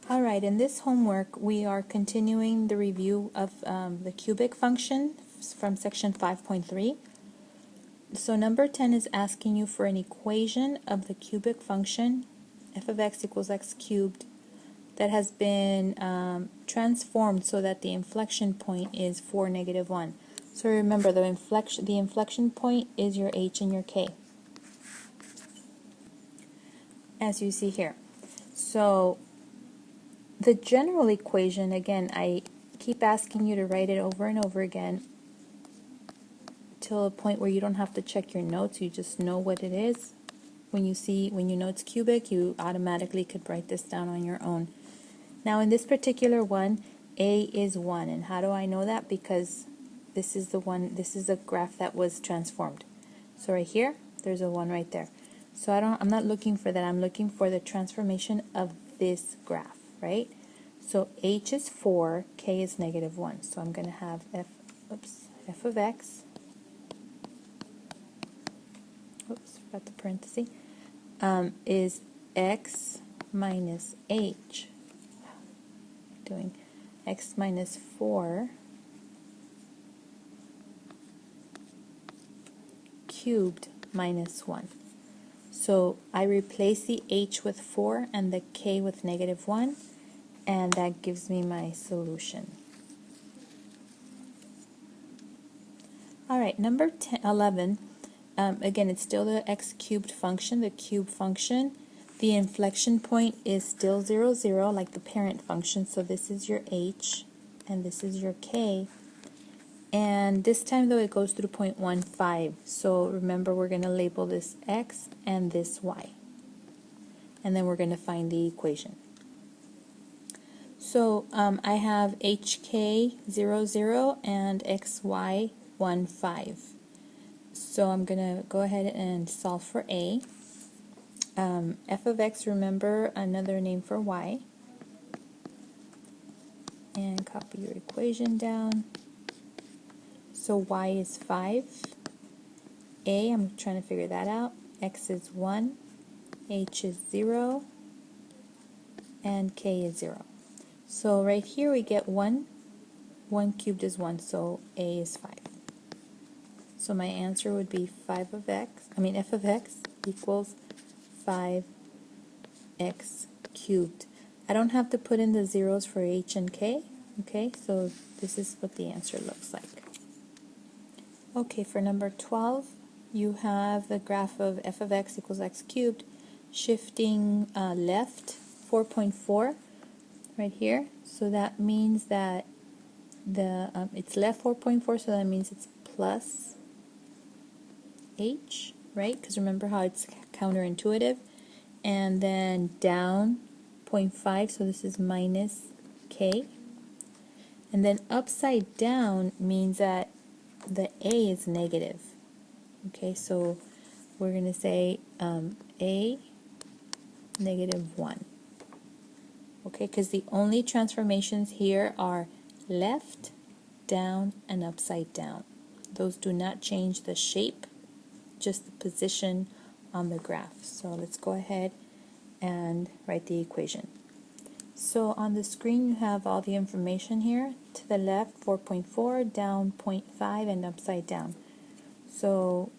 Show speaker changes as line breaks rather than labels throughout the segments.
Alright, in this homework we are continuing the review of the cubic function from section 5.3. So number 10 is asking you for an equation of the cubic function f of x equals x cubed that has been transformed so that the inflection point is 4, negative 1. So remember, the inflection point is your h and your k, as you see here. So the general equation, again, I keep asking you to write it over and over again till a point where you don't have to check your notes, you just know what it is. When you know it's cubic, you automatically could write this down on your own. Now in this particular one, a is 1, and how do I know that? Because this is a graph that was transformed. So right here, there's a 1 right there. So I'm not looking for that, I'm looking for the transformation of this graph, right? So h is 4, k is negative 1. So I'm going to have f of x, forgot the parenthesis, is x minus h, doing x minus 4 cubed minus 1. So I replace the h with 4 and the k with negative 1, and that gives me my solution. Alright, number 11, again, it's still the x cubed function, the cube function. The inflection point is still 0, 0, like the parent function, so this is your h and this is your k. And this time, though, it goes through 0.15. So remember, we're going to label this x and this y. And then we're going to find the equation. So I have hk 0, 0 and xy 1, 5. So I'm going to go ahead and solve for a. F of x, remember, another name for y. And copy your equation down. So y is 5, a, I'm trying to figure that out, x is 1, h is 0, and k is 0. So right here we get 1 cubed is 1, so a is 5. So my answer would be f of x equals 5x cubed. I don't have to put in the zeros for h and k, okay, so this is what the answer looks like. Okay, for number 12, you have the graph of f of x equals x cubed, shifting left 4.4 right here. So that means that it's left 4.4, so that means it's plus h, right? Because remember how it's counterintuitive. And then down 0.5, so this is minus k. And then upside down means that the a is negative. Okay, so we're going to say a negative 1. Okay, because the only transformations here are left, down, and upside down. Those do not change the shape, just the position on the graph. So let's go ahead and write the equation. So on the screen you have all the information here. To the left 4.4, down 0.5, and upside down. So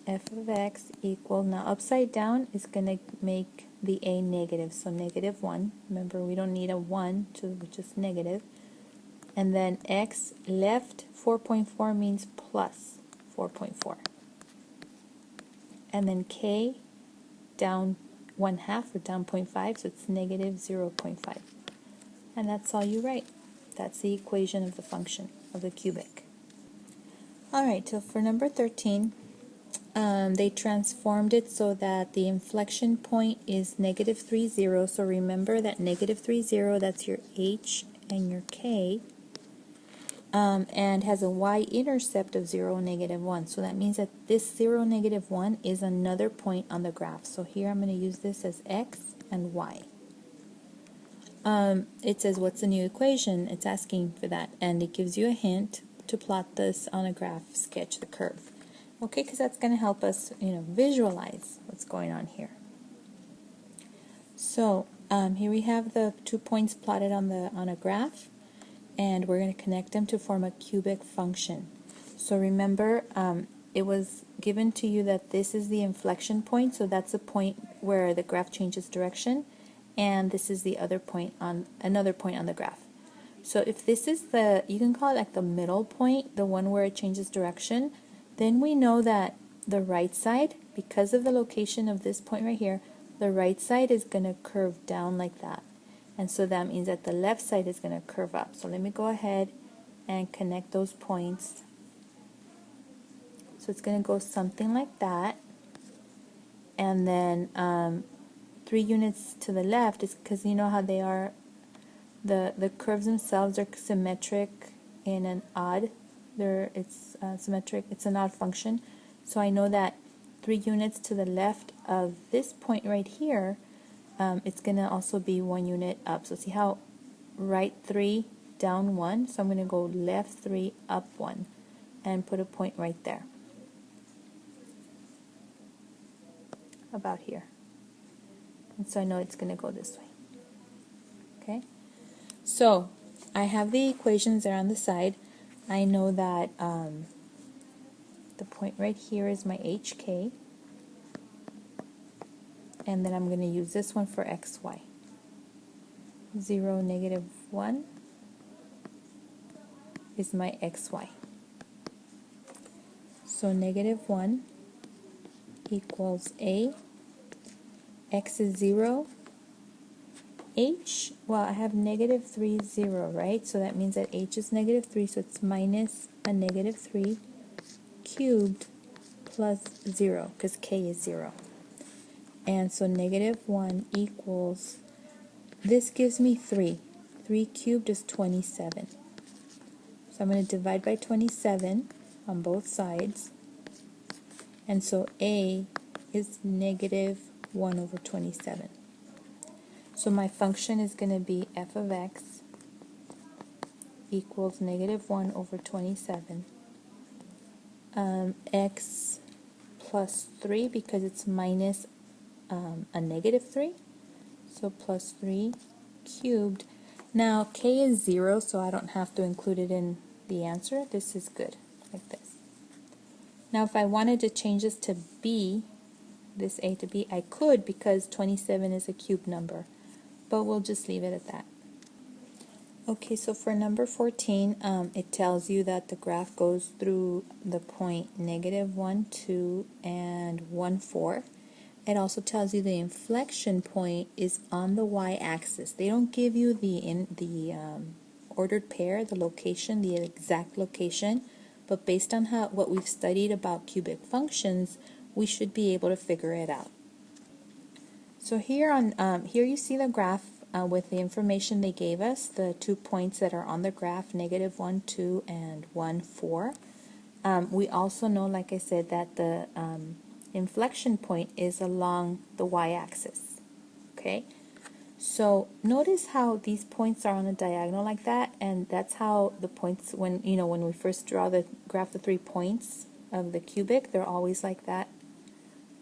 f of x equal, now upside down is going to make the a negative, so negative 1. Remember, we don't need a 1, which is negative. And then x left 4.4 means plus 4.4. And then k down 1/2 or down 0.5, so it's negative 0.5. And that's all you write. That's the equation of the function of the cubic. Alright, so for number 13, they transformed it so that the inflection point is negative 3, 0. So remember that negative 3, 0, that's your h and your k. And has a y-intercept of 0, negative 1. So that means that this 0, negative 1 is another point on the graph. So here I'm going to use this as x and y. It says, what's the new equation? It's asking for that, and it gives you a hint to plot this on a graph, sketch the curve. Okay, because that's going to help us, visualize what's going on here. So Here we have the 2 points plotted on a graph, and we're going to connect them to form a cubic function. So remember, it was given to you that this is the inflection point, so that's the point where the graph changes direction, and this is the other point on another point on the graph. So if this is you can call it like the middle point, the one where it changes direction, then we know that the right side, because of the location of this point right here, the right side is going to curve down like that. And so that means that the left side is going to curve up. So let me go ahead and connect those points. So it's going to go something like that. And then 3 units to the left is because you know how they are, the curves themselves are symmetric in an odd. It's symmetric, it's an odd function. So I know that 3 units to the left of this point right here, it's going to also be 1 unit up. So see how right 3, down 1, so I'm going to go left 3, up 1, and put a point right there, about here. And so I know it's going to go this way. Okay? So I have the equations there on the side. I know that the point right here is my HK, and then I'm going to use this one for XY. 0, negative 1 is my XY. So negative 1 equals A, X is 0, H, well I have negative 3, 0, right? So that means that H is negative 3, so it's minus a negative 3 cubed plus 0, because K is 0. And so negative 1 equals, this gives me 3. 3 cubed is 27. So I'm going to divide by 27 on both sides. And so A is negative 1 over 27. So my function is going to be f of x equals negative 1 over 27. X plus 3 because it's minus a negative 3. So plus 3 cubed. Now K is 0, so I don't have to include it in the answer. This is good, like this. Now if I wanted to change this to B, this A to B, I could because 27 is a cube number. But we'll just leave it at that. Okay, so for number 14, it tells you that the graph goes through the point negative 1, 2, and 1, 4. It also tells you the inflection point is on the y-axis. They don't give you the ordered pair, the location, the exact location, but based on what we've studied about cubic functions, we should be able to figure it out. So here you see the graph with the information they gave us, the 2 points that are on the graph, negative 1, 2, and 1, 4. We also know, like I said, that the inflection point is along the y-axis. Okay, so notice how these points are on a diagonal like that, and that's how the points, when we first draw the graph, the 3 points of the cubic, they're always like that,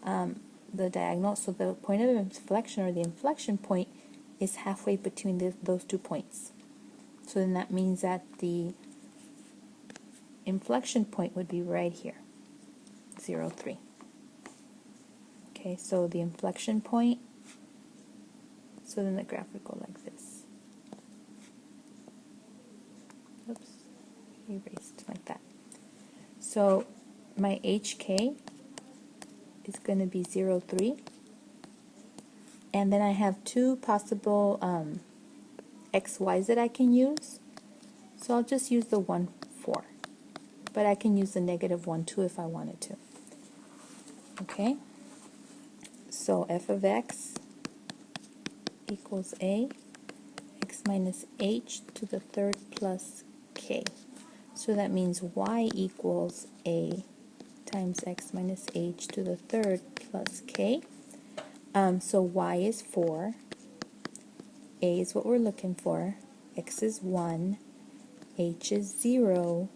the diagonal. So the point of inflection, or the inflection point, is halfway between those 2 points. So then that means that the inflection point would be right here, 0, 3. Okay, so the inflection point, so then the graph would go like this. Oops, erased, like that. So my HK is going to be 0, 3. And then I have 2 possible XYs that I can use. So I'll just use the 1, 4. But I can use the negative 1, 2 if I wanted to. Okay? So f of x equals a, x minus h to the third plus k. So that means y equals a times x minus h to the third plus k. So y is 4, a is what we're looking for, x is 1, h is 0,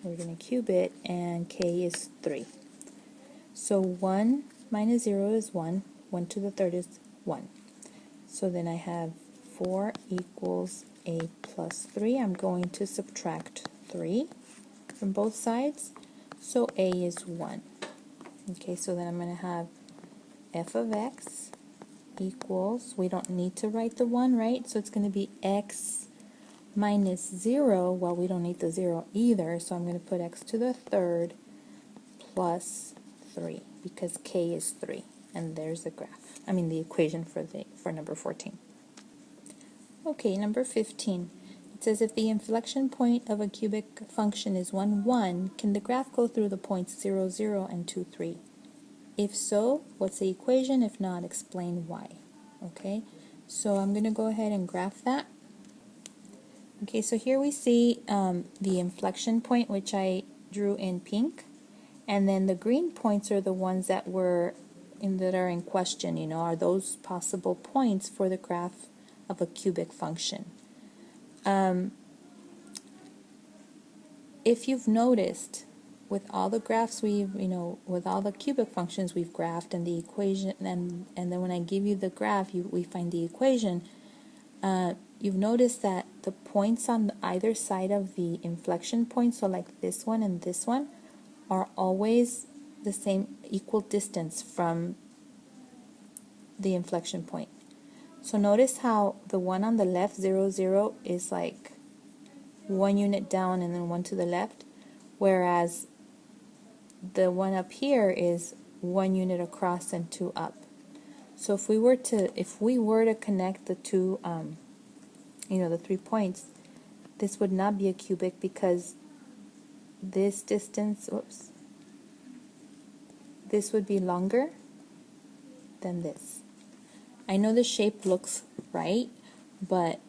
we're going to cube it, and k is 3. So 1 minus 0 is 1, 1 to the third is 1. So then I have 4 equals a plus 3. I'm going to subtract 3 from both sides. So a is 1. Okay, so then I'm going to have f of x equals, we don't need to write the 1, right? So it's going to be x minus 0. Well, we don't need the 0 either, so I'm going to put x to the third plus 3 because k is 3. And there's the graph. I mean the equation for number 14. Okay, number 15. It says if the inflection point of a cubic function is 1, 1, can the graph go through the points 0, 0, and 2, 3? If so, what's the equation? If not, explain why. Okay, so I'm going to go ahead and graph that. Okay, so here we see the inflection point, which I drew in pink, and then the green points are the ones that are in question. You know, are those possible points for the graph of a cubic function? If you've noticed, with all the graphs with all the cubic functions we've graphed and the equation, and then when I give you the graph, we find the equation. You've noticed that the points on either side of the inflection point, so like this one and this one, are always the same equal distance from the inflection point. So notice how the one on the left, 0, 0, is like 1 unit down and then 1 to the left, whereas the one up here is 1 unit across and 2 up. So if we were to connect the two, the 3 points, this would not be a cubic because this distance, this would be longer than this. I know the shape looks right, but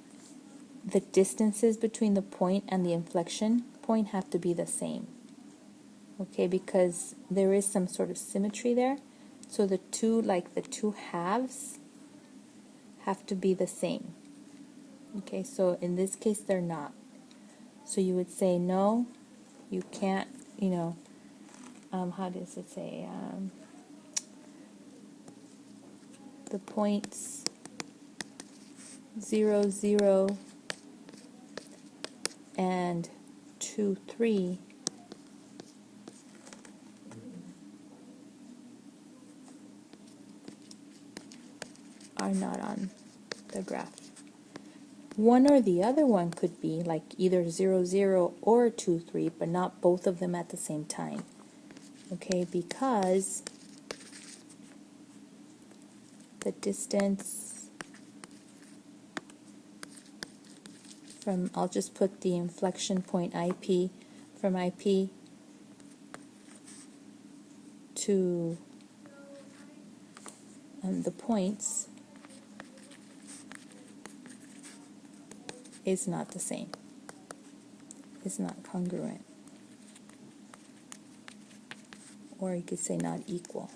the distances between the point and the inflection point have to be the same. Okay, because there is some sort of symmetry there. So the two halves have to be the same. Okay, so in this case they're not. So you would say no, you can't, how does it say? The points 0, 0 and 2, 3 are not on the graph. One or the other one could be like either 0, 0 or 2, 3, but not both of them at the same time. Okay, because the distance from, I'll just put the inflection point IP, from IP to the points is not the same. It's not congruent. Or you could say not equal.